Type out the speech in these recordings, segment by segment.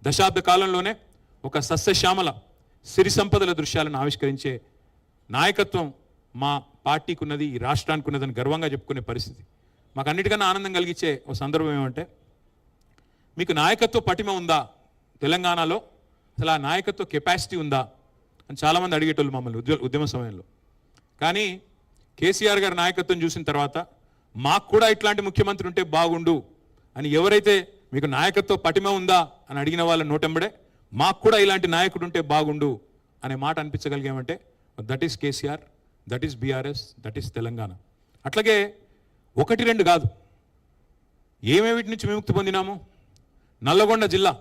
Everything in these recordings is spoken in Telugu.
దశాబ్ద కాలంలోనే ఒక సస్యశ్యామల సిరి సంపదల దృశ్యాలను ఆవిష్కరించే నాయకత్వం మా పార్టీకి ఉన్నది, ఈ రాష్ట్రానికి ఉన్నదని గర్వంగా చెప్పుకునే పరిస్థితి. మాకు అన్నిటికన్నా ఆనందం కలిగించే ఒక సందర్భం ఏమంటే, మీకు నాయకత్వ పటిమ ఉందా తెలంగాణలో, అసలు ఆ నాయకత్వ కెపాసిటీ ఉందా అని చాలామంది అడిగేటోళ్ళు మమ్మల్ని ఉద్యమ సమయంలో. కానీ కేసీఆర్ గారి నాయకత్వం చూసిన తర్వాత మాకు కూడా ఇట్లాంటి ముఖ్యమంత్రి ఉంటే బాగుండు అని ఎవరైతే మీకు నాయకత్వ పటిమ ఉందా అని అడిగిన వాళ్ళ నోటెంబడే మాకు కూడా ఇలాంటి నాయకుడు ఉంటే బాగుండు అనే మాట అనిపించగలిగామంటే that is KCR, that is BRS, that is Telangana. అట్లాగే ఒకటి రెండు కాదు, ఏమేమిటి నుంచి విముక్తి పొందినాము? నల్లగొండ జిల్లా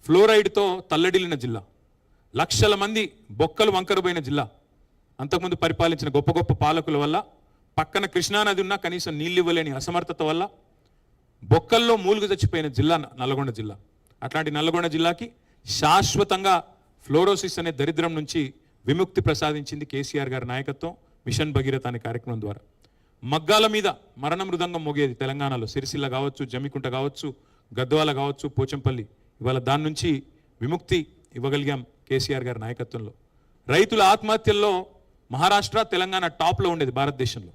ఫ్లోరైడ్తో తల్లడిల్లిన జిల్లా, లక్షల మంది బొక్కలు వంకరపోయిన జిల్లా. అంతకుముందు పరిపాలించిన గొప్ప గొప్ప పాలకుల వల్ల, పక్కన కృష్ణానది ఉన్నా కనీసం నీళ్ళు ఇవ్వలేని అసమర్థత వల్ల బొక్కల్లో మూలుగు చచ్చిపోయిన జిల్లా నల్లగొండ జిల్లా. అట్లాంటి నల్లగొండ జిల్లాకి శాశ్వతంగా ఫ్లోరోసిస్ అనే దరిద్రం నుంచి విముక్తి ప్రసాదించింది కేసీఆర్ గారి నాయకత్వం, మిషన్ భగీరథ అనే కార్యక్రమం ద్వారా. మగ్గాల మీద మరణ మృదంగం మోగేది తెలంగాణలో, సిరిసిల్ల కావచ్చు, జమ్మికుంట కావచ్చు, గద్వాల కావచ్చు, పోచంపల్లి. ఇవాళ దాని నుంచి విముక్తి ఇవ్వగలిగాం కేసీఆర్ గారి నాయకత్వంలో. రైతుల ఆత్మహత్యల్లో మహారాష్ట్ర, తెలంగాణ టాప్లో ఉండేది భారతదేశంలో.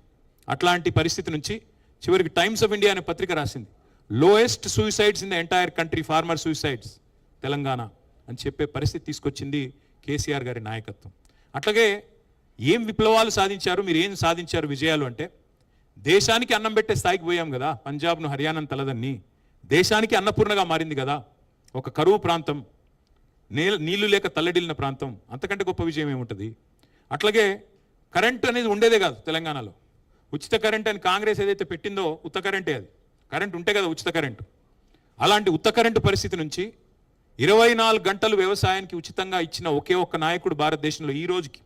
అట్లాంటి పరిస్థితి నుంచి చివరికి టైమ్స్ ఆఫ్ ఇండియా అనే పత్రిక రాసింది, lowest suicides in the entire country, farmer suicides Telangana అని చెప్పే పరిస్థితి తీసుకొచ్చింది కేసీఆర్ గారి నాయకత్వం. అట్లాగే ఏం విప్లవాలు సాధించారు, మీరు ఏం సాధించారు విజయాలు అంటే, దేశానికి అన్నం పెట్టే స్థాయికి పోయాం కదా. పంజాబ్ను హర్యానాను తలదన్ని దేశానికి అన్నపూర్ణగా మారింది కదా. ఒక కరువు ప్రాంతం, నీళ్లు లేక తల్లడిల్లిన ప్రాంతం, అంతకంటే గొప్ప విజయం ఏముంటుంది? అట్లాగే కరెంట్ అనేది ఉండేదే కాదు తెలంగాణలో. ఉచిత కరెంట్ అని కాంగ్రెస్ ఏదైతే పెట్టిందో ఉత్త కరెంటే, అది కరెంట్ ఉంటే కదా ఉచిత కరెంటు. అలాంటి ఉత్త కరెంటు పరిస్థితి నుంచి 24 గంటలు వ్యవసాయానికి ఉచితంగా ఇచ్చిన ఒకే ఒక్క నాయకుడు భారతదేశంలో ఈ రోజుకి.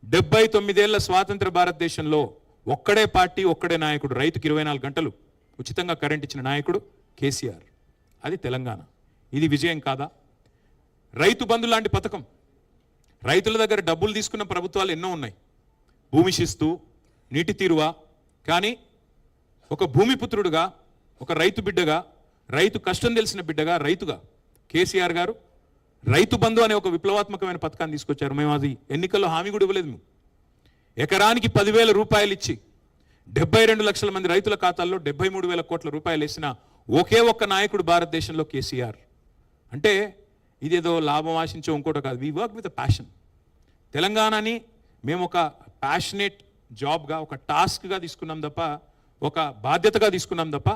79 ఏళ్ల స్వాతంత్ర భారతదేశంలో ఒక్కడే పార్టీ, ఒక్కడే నాయకుడు, రైతుకి 24 గంటలు ఉచితంగా కరెంట్ ఇచ్చిన నాయకుడు కేసీఆర్. అది తెలంగాణ. ఇది విజయం కాదా? రైతు బంధు లాంటి పథకం, రైతుల దగ్గర డబ్బులు తీసుకున్న ప్రభుత్వాలు ఎన్నో ఉన్నాయి, భూమి శిస్తు, నీటి తీరువా. కానీ ఒక భూమిపుత్రుడుగా, ఒక రైతు బిడ్డగా, రైతు కష్టం తెలిసిన బిడ్డగా, రైతుగా కేసీఆర్ గారు రైతు బంధు అనే ఒక విప్లవాత్మకమైన పథకాన్ని తీసుకొచ్చారు. మేము అది ఎన్నికల్లో హామీ కూడా ఇవ్వలేదు. మేము ఎకరానికి 10,000 రూపాయలు ఇచ్చి 72 లక్షల మంది రైతుల ఖాతాల్లో 73,000 కోట్ల రూపాయలు వేసిన ఒకే ఒక్క నాయకుడు భారతదేశంలో కేసీఆర్. అంటే ఇదేదో లాభం ఆశించో ఇంకోటో కాదు. We work with a passion. తెలంగాణని మేము ఒక ప్యాషనేట్ జాబ్గా, ఒక టాస్క్గా తీసుకున్నాం తప్ప, ఒక బాధ్యతగా తీసుకున్నాం తప్ప